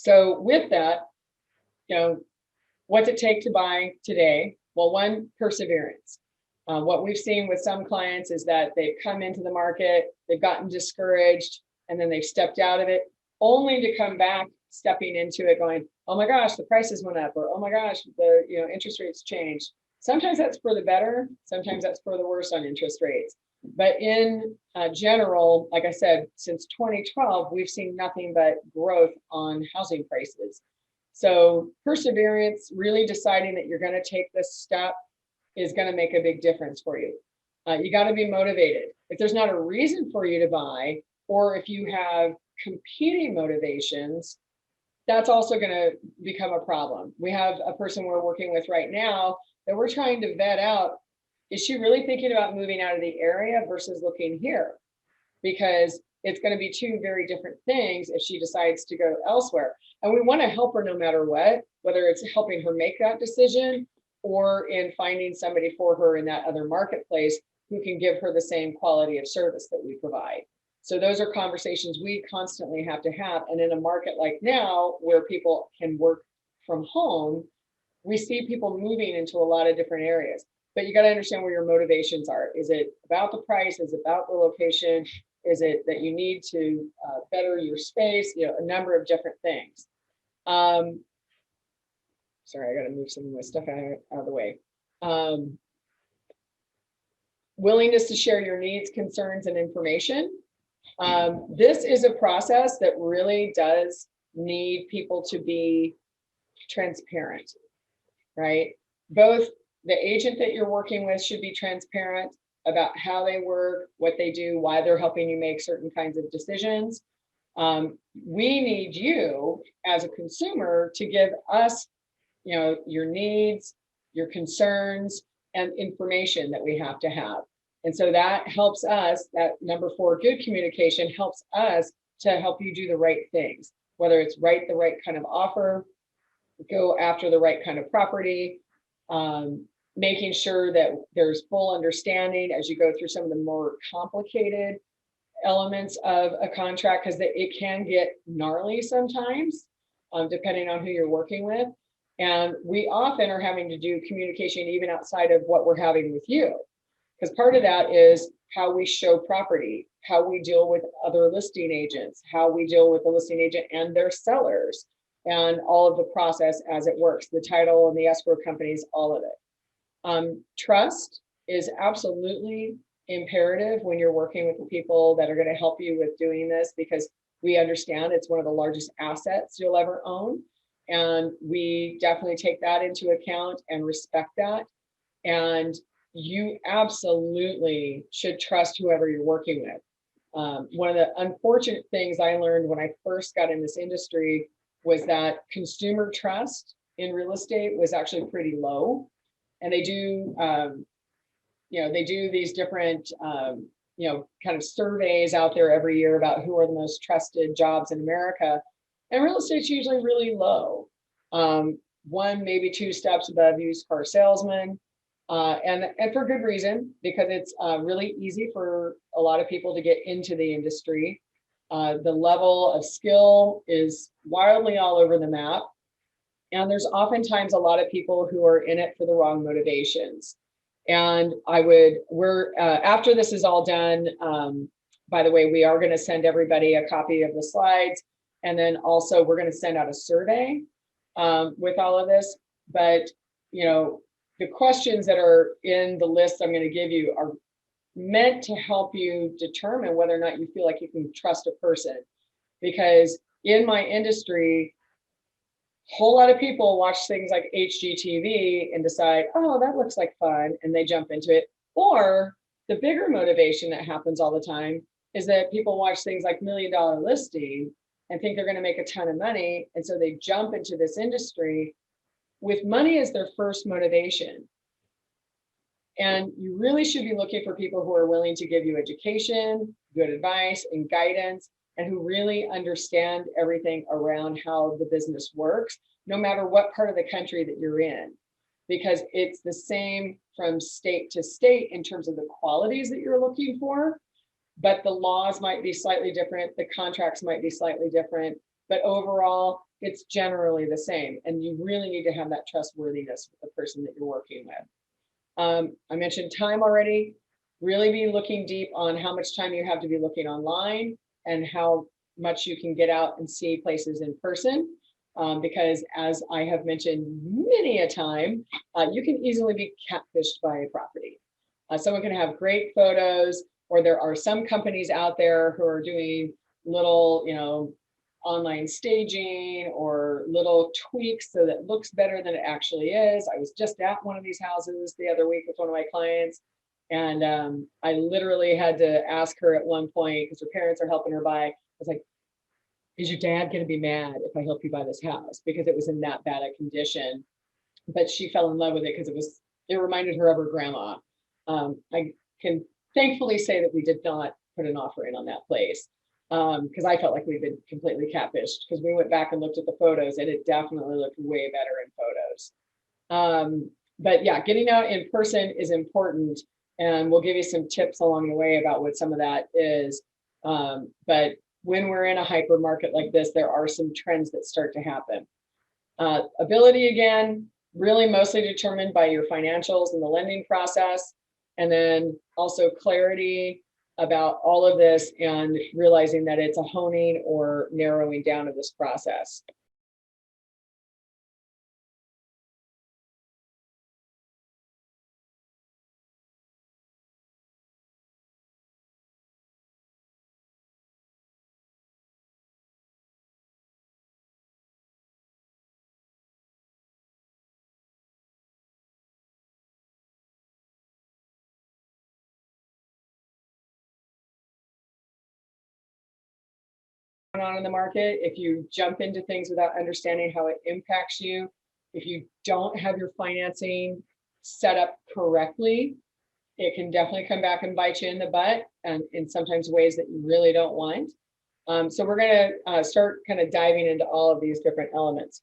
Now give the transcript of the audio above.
So with that, what's it take to buy today? Well, one, perseverance. What we've seen with some clients is that they've come into the market, they've gotten discouraged, and then they've stepped out of it, only to come back stepping into it going, oh my gosh, the prices went up, or oh my gosh, the interest rates changed. Sometimes that's for the better, sometimes that's for the worse on interest rates. But in general, like I said, since 2012, we've seen nothing but growth on housing prices. So perseverance, really deciding that you're going to take this step, is going to make a big difference for you. You got to be motivated. If there's not a reason for you to buy, or if you have competing motivations, that's also going to become a problem. We have a person we're working with right now that we're trying to vet out. Is she really thinking about moving out of the area versus looking here? Because it's going to be two very different things if she decides to go elsewhere. And we want to help her no matter what, whether it's helping her make that decision or in finding somebody for her in that other marketplace who can give her the same quality of service that we provide. So those are conversations we constantly have to have. And in a market like now, where people can work from home, we see people moving into a lot of different areas. But you got to understand where your motivations are. Is it about the price? Is it about the location? Is it that you need to better your space? A number of different things. Sorry, I got to move some of my stuff out of the way. Willingness to share your needs, concerns, and information. This is a process that really does need people to be transparent, right? Both the agent that you're working with should be transparent about how they work, what they do, why they're helping you make certain kinds of decisions. We need you as a consumer to give us your needs, your concerns, and information that we have to have. And so that helps us, that number 4, good communication helps us to help you do the right things, whether it's write the right kind of offer, go after the right kind of property, making sure that there's full understanding as you go through some of the more complicated elements of a contract, because it can get gnarly sometimes, depending on who you're working with. And we often are having to do communication even outside of what we're having with you, because part of that is how we show property, how we deal with other listing agents, how we deal with the listing agent and their sellers, and all of the process as it works, the title and the escrow companies, all of it. Trust is absolutely imperative when you're working with the people that are going to help you with doing this, because we understand it's one of the largest assets you'll ever own. And we definitely take that into account and respect that. And you absolutely should trust whoever you're working with. One of the unfortunate things I learned when I first got in this industry was that consumer trust in real estate was actually pretty low. And they do, they do these different, kind of surveys out there every year about who are the most trusted jobs in America. And real estate's usually really low. 1, maybe 2 steps above used car salesman. And for good reason, because it's really easy for a lot of people to get into the industry. The level of skill is wildly all over the map. And there's oftentimes a lot of people who are in it for the wrong motivations. And after this is all done, by the way, we are going to send everybody a copy of the slides. And then also we're going to send out a survey with all of this. But, the questions that are in the list I'm going to give you are meant to help you determine whether or not you feel like you can trust a person. Because in my industry, a whole lot of people watch things like HGTV and decide, oh, that looks like fun, and they jump into it. Or the bigger motivation that happens all the time is that people watch things like $1 Million Listing and think they're going to make a ton of money. And so they jump into this industry with money as their first motivation. And you really should be looking for people who are willing to give you education, good advice, and guidance, and who really understand everything around how the business works, no matter what part of the country that you're in, because it's the same from state to state in terms of the qualities that you're looking for, but the laws might be slightly different, the contracts might be slightly different, but overall, it's generally the same. And you really need to have that trustworthiness with the person that you're working with. I mentioned time already. Really be looking deep on how much time you have to be looking online and how much you can get out and see places in person. Because as I have mentioned many a time, you can easily be catfished by a property. Someone can have great photos, or there are some companies out there who are doing little, online staging or little tweaks so that it looks better than it actually is. I was just at one of these houses the other week with one of my clients, and I literally had to ask her at one point, because her parents are helping her buy, I was like, is your dad going to be mad if I help you buy this house? Because it was in that bad a condition. But she fell in love with it because it reminded her of her grandma. I can thankfully say that we did not put an offer in on that place, because I felt like we'd been completely catfished, because we went back and looked at the photos and it definitely looked way better in photos. But yeah, getting out in person is important, and we'll give you some tips along the way about what some of that is. But when we're in a hyper market like this, there are some trends that start to happen. Ability, again, really mostly determined by your financials and the lending process, and then also clarity about all of this and realizing that it's a honing or narrowing down of this process. On in the market, if you jump into things without understanding how it impacts you, if you don't have your financing set up correctly, it can definitely come back and bite you in the butt, and in sometimes ways that you really don't want. So we're going to start kind of diving into all of these different elements.